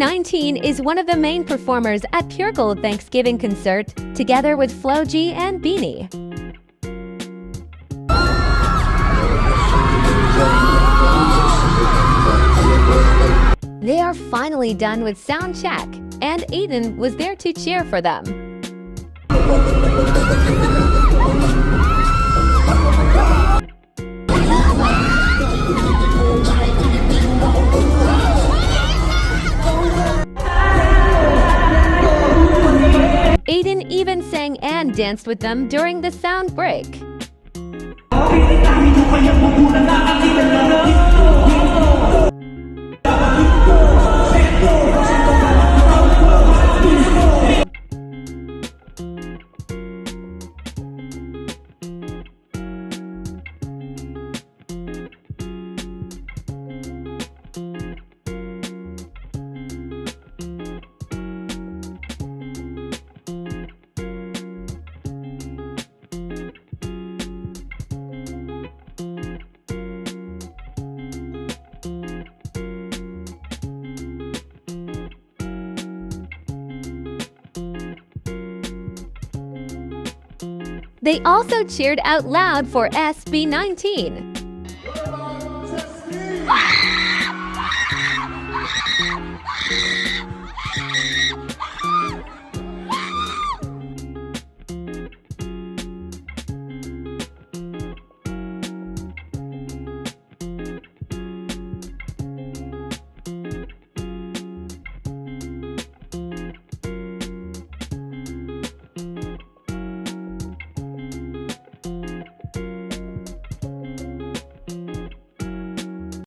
SB19 is one of the main performers at Pure Gold Thanksgiving concert, together with Flo G and Beanie. They are finally done with sound check, and Aiden was there to cheer for them. Aiden even sang and danced with them during the sound break. They also cheered out loud for SB19.